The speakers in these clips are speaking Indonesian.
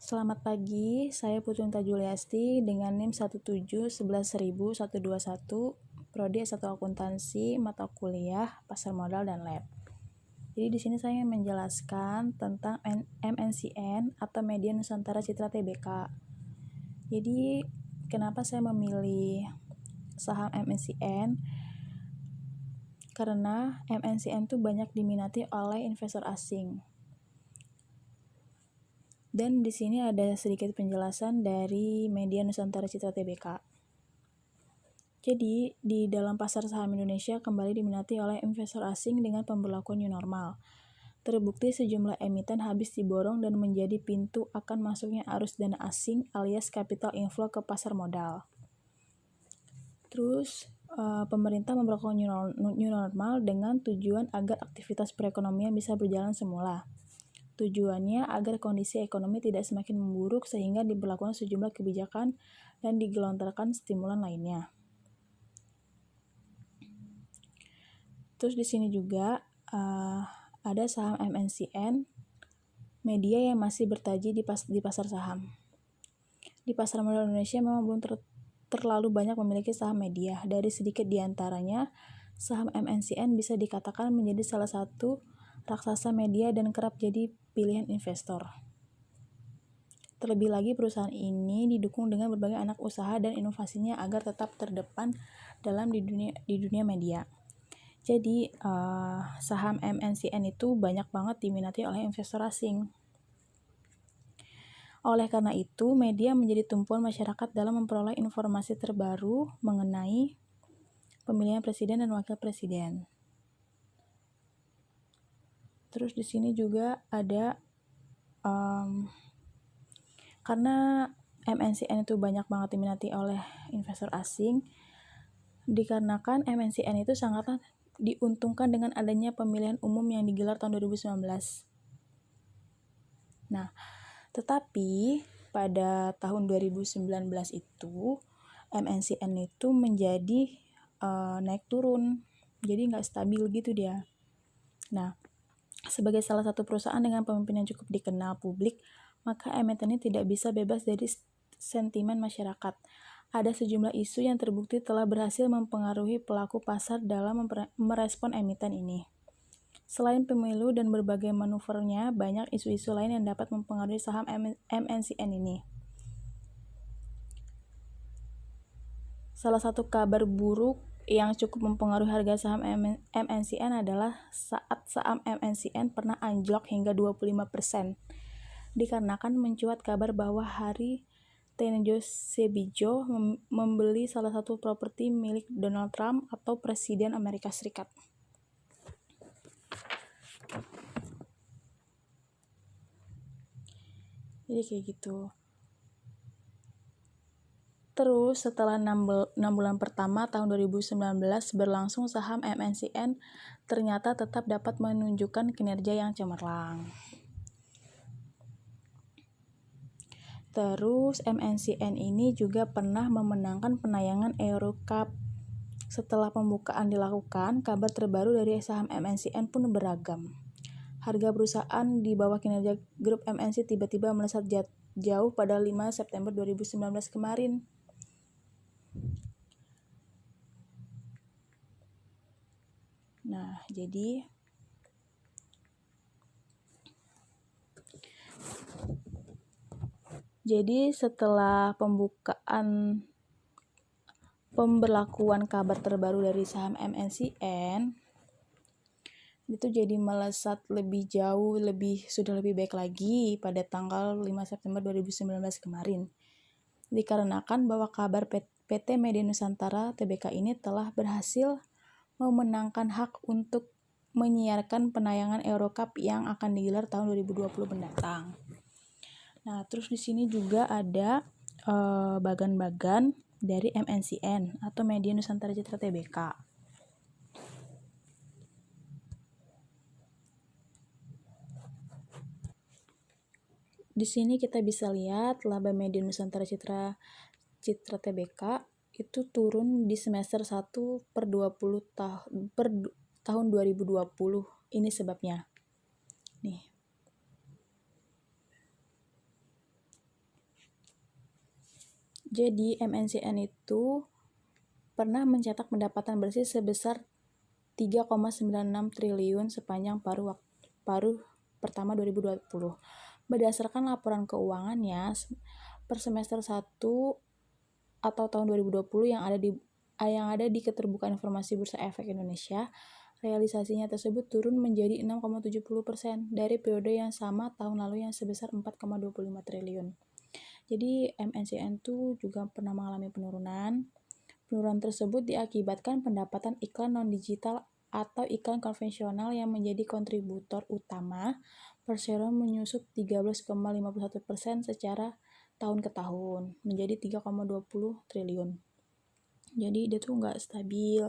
Selamat pagi, saya Putunta Juliasti dengan NIM 171110121, Prodi S1 Akuntansi, mata kuliah Pasar Modal dan Lab. Jadi di sini saya ingin menjelaskan tentang MNCN atau Media Nusantara Citra Tbk. Jadi kenapa saya memilih saham MNCN? Karena MNCN itu banyak diminati oleh investor asing. Dan di sini ada sedikit penjelasan dari Media Nusantara Citra Tbk. Jadi, di dalam pasar saham Indonesia kembali diminati oleh investor asing dengan pemberlakuan new normal. Terbukti sejumlah emiten habis diborong dan menjadi pintu akan masuknya arus dana asing alias capital inflow ke pasar modal. Terus, pemerintah memberlakukan new normal dengan tujuan agar aktivitas perekonomian bisa berjalan semula. Tujuannya agar kondisi ekonomi tidak semakin memburuk sehingga diberlakukan sejumlah kebijakan dan digelontorkan stimulan lainnya. Terus di sini juga ada saham MNCN, media yang masih bertaji di pasar saham. Di pasar modal Indonesia memang belum terlalu banyak memiliki saham media. Dari sedikit diantaranya, saham MNCN bisa dikatakan menjadi salah satu raksasa media dan kerap jadi pilihan investor. Terlebih lagi perusahaan ini didukung dengan berbagai anak usaha dan inovasinya agar tetap terdepan dalam di dunia media. Jadi saham MNCN itu banyak banget diminati oleh investor asing. Oleh karena itu, media menjadi tumpuan masyarakat dalam memperoleh informasi terbaru mengenai pemilihan presiden dan wakil presiden. Terus di sini juga ada karena MNCN itu banyak banget diminati oleh investor asing, dikarenakan MNCN itu sangatlah diuntungkan dengan adanya pemilihan umum yang digelar tahun 2019. Nah, tetapi pada tahun 2019 itu MNCN itu menjadi naik turun, jadi nggak stabil gitu dia. Nah, sebagai salah satu perusahaan dengan pemimpin yang cukup dikenal publik, maka emiten ini tidak bisa bebas dari sentimen masyarakat. Ada sejumlah isu yang terbukti telah berhasil mempengaruhi pelaku pasar dalam merespon emiten ini. Selain pemilu dan berbagai manuvernya, banyak isu-isu lain yang dapat mempengaruhi saham MNCN ini. Salah satu kabar buruk yang cukup mempengaruhi harga saham MNCN adalah saat saham MNCN pernah anjlok hingga 25%, dikarenakan mencuat kabar bahwa Hari Tenejo membeli salah satu properti milik Donald Trump atau Presiden Amerika Serikat. Jadi kayak gitu. Terus setelah 6 bulan pertama tahun 2019 berlangsung, saham MNCN ternyata tetap dapat menunjukkan kinerja yang cemerlang. Terus MNCN ini juga pernah memenangkan penayangan Euro Cup. Setelah pembukaan dilakukan, kabar terbaru dari saham MNCN pun beragam. Harga perusahaan di bawah kinerja grup MNC tiba-tiba melesat jauh pada 5 September 2019 kemarin. Nah, jadi setelah pemberlakuan kabar terbaru dari saham MNCN itu jadi melesat lebih jauh, sudah lebih baik lagi pada tanggal 5 September 2019 kemarin. Dikarenakan bahwa kabar PT Media Nusantara Tbk ini telah berhasil memenangkan hak untuk menyiarkan penayangan Euro Cup yang akan digelar tahun 2020 mendatang. Nah, terus di sini juga ada bagan-bagan dari MNCN atau Media Nusantara Citra Tbk. Di sini kita bisa lihat laba Media Nusantara Citra Tbk itu turun di semester 1 per tahun 2020. Ini sebabnya. Nih. Jadi MNCN itu pernah mencetak pendapatan bersih sebesar 3,96 triliun sepanjang paruh pertama 2020. Berdasarkan laporan keuangannya per semester 1 atau tahun 2020 yang ada di Keterbukaan Informasi Bursa Efek Indonesia, realisasinya tersebut turun menjadi 6,70% dari periode yang sama tahun lalu yang sebesar 4,25 triliun. Jadi MNCN itu juga pernah mengalami penurunan. Penurunan tersebut diakibatkan pendapatan iklan non-digital atau iklan konvensional yang menjadi kontributor utama. Perseroan menyusut 13,51% secara tahun ke tahun menjadi 3,20 triliun. Jadi dia tuh nggak stabil.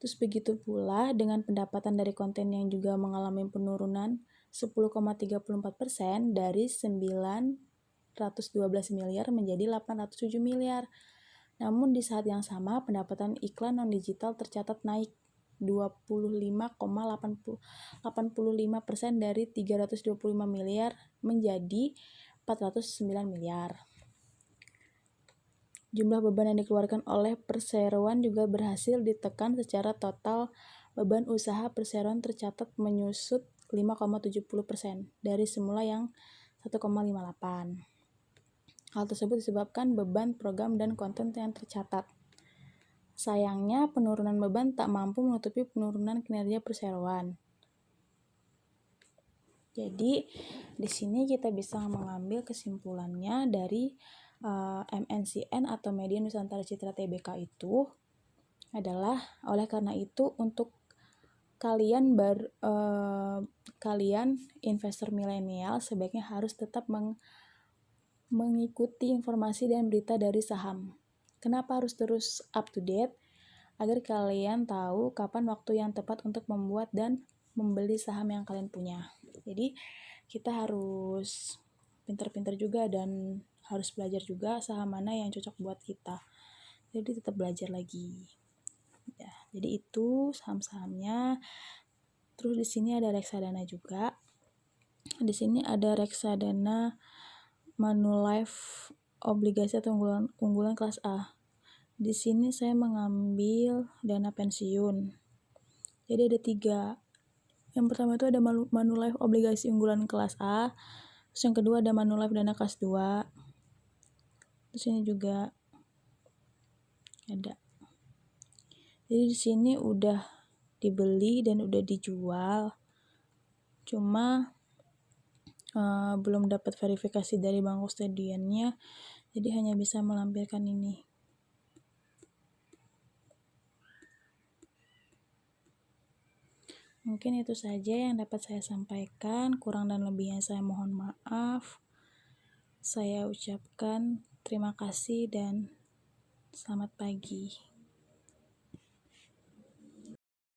Terus begitu pula dengan pendapatan dari konten yang juga mengalami penurunan 10,34% dari 912 miliar menjadi 807 miliar. Namun di saat yang sama pendapatan iklan non-digital tercatat naik 25,85% dari 325 miliar menjadi 409 miliar. Jumlah beban yang dikeluarkan oleh perseroan juga berhasil ditekan secara total. Beban usaha perseroan tercatat menyusut 5,70% dari semula yang 1,58. Hal tersebut disebabkan beban program dan konten yang tercatat. Sayangnya, penurunan beban tak mampu menutupi penurunan kinerja perseroan. Jadi, di sini kita bisa mengambil kesimpulannya dari MNCN atau Media Nusantara Citra Tbk itu adalah, oleh karena itu untuk kalian investor milenial sebaiknya harus tetap mengikuti informasi dan berita dari saham. Kenapa harus terus up to date? Agar kalian tahu kapan waktu yang tepat untuk membuat dan membeli saham yang kalian punya. Jadi kita harus pintar-pintar juga dan harus belajar juga saham mana yang cocok buat kita. Jadi tetap belajar lagi. Ya, jadi itu saham-sahamnya. Terus di sini ada reksadana juga. Di sini ada reksadana Manulife obligasi atau unggulan kelas A. Di sini saya mengambil dana pensiun. Jadi ada 3. Yang pertama itu ada Manulife obligasi unggulan kelas A. Terus yang kedua ada Manulife dana kelas 2. Terus ini juga ada. Jadi di sini udah dibeli dan udah dijual. Cuma belum dapat verifikasi dari bank kustodiannya. Jadi hanya bisa melampirkan ini. Mungkin itu saja yang dapat saya sampaikan. Kurang dan lebihnya saya mohon maaf. Saya ucapkan terima kasih dan selamat pagi.